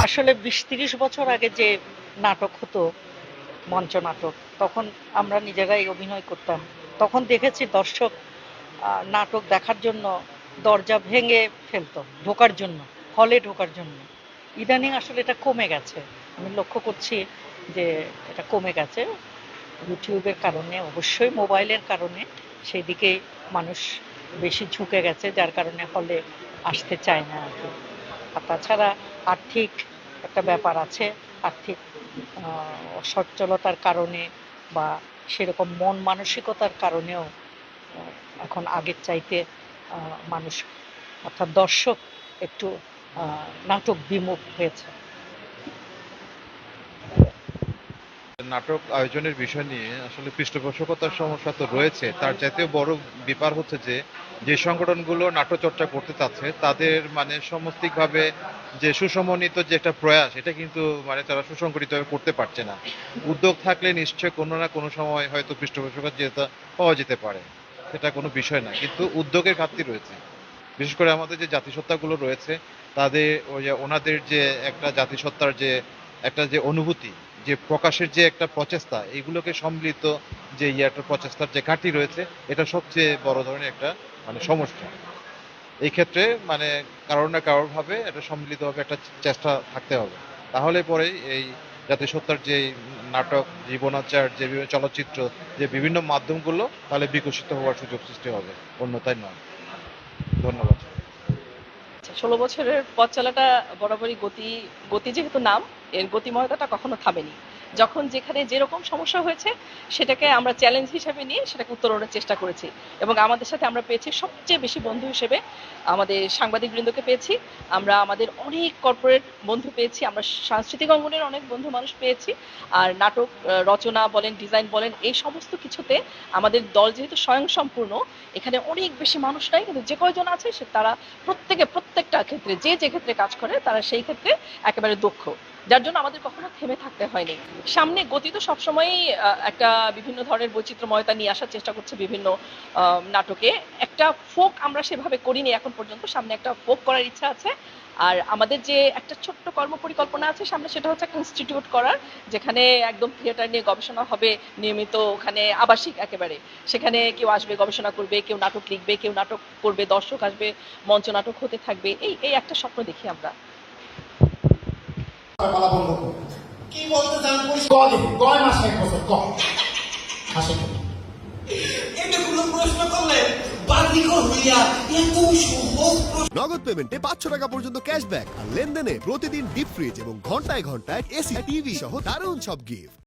আসলে 20-30 বছর আগে যে নাটক হতো, মঞ্চ নাটক, তখন আমরা নিজেরাই অভিনয় করতাম। তখন দেখেছি দর্শক নাটক দেখার জন্য দরজা ভেঙে ফেলতো ঢোকার জন্য, হলে ঢোকার জন্য। ইদানিং আসলে এটা কমে গেছে। আমি লক্ষ্য করছি যে এটা কমে গেছে ইউটিউবের কারণে, অবশ্যই মোবাইলের কারণে সেই দিকে মানুষ বেশি ঝুঁকে গেছে, যার কারণে হলে আসতে চায় না আর কি। আর তাছাড়া আর্থিক একটা ব্যাপার আছে, আর্থিক অসচ্ছলতার কারণে বা সেরকম মন মানসিকতার কারণেও এখন আগের চাইতে মানুষ অর্থাৎ দর্শক একটু নাটক বিমুখ হয়েছে। নাটক আয়োজনের বিষয় নিয়ে আসলে পৃষ্ঠপোষকতার সমস্যা তো রয়েছে, তার চাইতেও বড় ব্যাপার হচ্ছে যে যে সংগঠনগুলো নাটক চর্চা করতে চাচ্ছে তাদের মানে সমষ্টিকভাবে যে সুসমন্বিত যে একটা প্রয়াস, এটা কিন্তু মানে তারা সুসংগঠিতভাবে করতে পারছে না। উদ্যোগ থাকলে নিশ্চয় কোনো না কোনো সময় হয়তো পৃষ্ঠপোষকতা যেটা পাওয়া যেতে পারে, সেটা কোনো বিষয় না, কিন্তু উদ্যোগের ঘাটতি রয়েছে। বিশেষ করে আমাদের যে জাতিসত্তাগুলো রয়েছে তাদের ওই যে ওনাদের যে একটা জাতিসত্তার যে একটা যে অনুভূতি, যে প্রকাশের যে একটা প্রচেষ্টা, এইগুলোকে সম্মিলিত যে একটা প্রচেষ্টার যে ঘাটতি রয়েছে, এটা সবচেয়ে বড় ধরনের একটা মানে সমস্যা। এই ক্ষেত্রে মানে কারোর না কারোর ভাবে এটা সম্মিলিতভাবে একটা চেষ্টা থাকতে হবে, তাহলে পরেই এই জাতিসত্তার যে নাটক, জীবনাচার, যে বিভিন্ন চলচ্চিত্র, যে বিভিন্ন মাধ্যমগুলো তাহলে বিকশিত হওয়ার সুযোগ সৃষ্টি হবে, অন্যথায় নয়। ধন্যবাদ। ১৬ বছরের পথ চলাটা বরাবরই গতি যেহেতু নাম, এর গতিময়তাটা কখনো থামেনি। যখন যেখানে যেরকম সমস্যা হয়েছে সেটাকে আমরা চ্যালেঞ্জ হিসেবে নিয়ে সেটাকে উত্তরণের চেষ্টা করেছি, এবং আমাদের সাথে আমরা পেয়েছি সবচেয়ে বেশি বন্ধু হিসেবে আমাদের সাংবাদিকবৃন্দকে পেয়েছি, আমরা আমাদের অনেক কর্পোরেট বন্ধু পেয়েছি, আমরা সাংস্কৃতিক অঙ্গনের অনেক বন্ধু মানুষ পেয়েছি। আর নাটক রচনা বলেন, ডিজাইন বলেন, এই সমস্ত কিছুতে আমাদের দল যেহেতু স্বয়ংসম্পূর্ণ, এখানে অনেক বেশি মানুষ নাই, কিন্তু যে কয়জন আছে তারা প্রত্যেকটা ক্ষেত্রে যে ক্ষেত্রে কাজ করে তারা সেই ক্ষেত্রে একেবারে দক্ষ, যার জন্য আমাদের কখনো থেমে থাকতে হয়নি। সামনে গতি তো সবসময়ই একটা বিভিন্ন ধরনের বৈচিত্র্যময়তা নিয়ে আসার চেষ্টা করছে বিভিন্ন নাটকে। একটা ফোক আমরা সেভাবে করিনি এখন পর্যন্ত, সামনে একটা ফোক করার ইচ্ছা আছে। আর আমাদের যে একটা ছোট্ট কর্মপরিকল্পনা আছে সামনে, সেটা হচ্ছে একটা ইনস্টিটিউট করার, যেখানে একদম থিয়েটার নিয়ে গবেষণা হবে নিয়মিত, ওখানে আবাসিক একেবারে, সেখানে কেউ আসবে গবেষণা করবে, কেউ নাটক লিখবে, কেউ নাটক করবে, দর্শক আসবে, মঞ্চ নাটক হতে থাকবে। এই একটা স্বপ্ন দেখি আমরা। কি বলতে চান? কদিন, কয় মাস, 1 বছর, কম আসে। এটা কোনো প্রশ্ন করলে বাদিকর হইয়া এত সহজ প্রশ্ন। নগদ পেমেন্টে 500 টাকা পর্যন্ত ক্যাশব্যাক আর লেনদেনে প্রতিদিন ডিপ ফ্রিজ এবং ঘন্টায় ঘন্টায় এসি টিভি সহ দারুণ সব গিফট।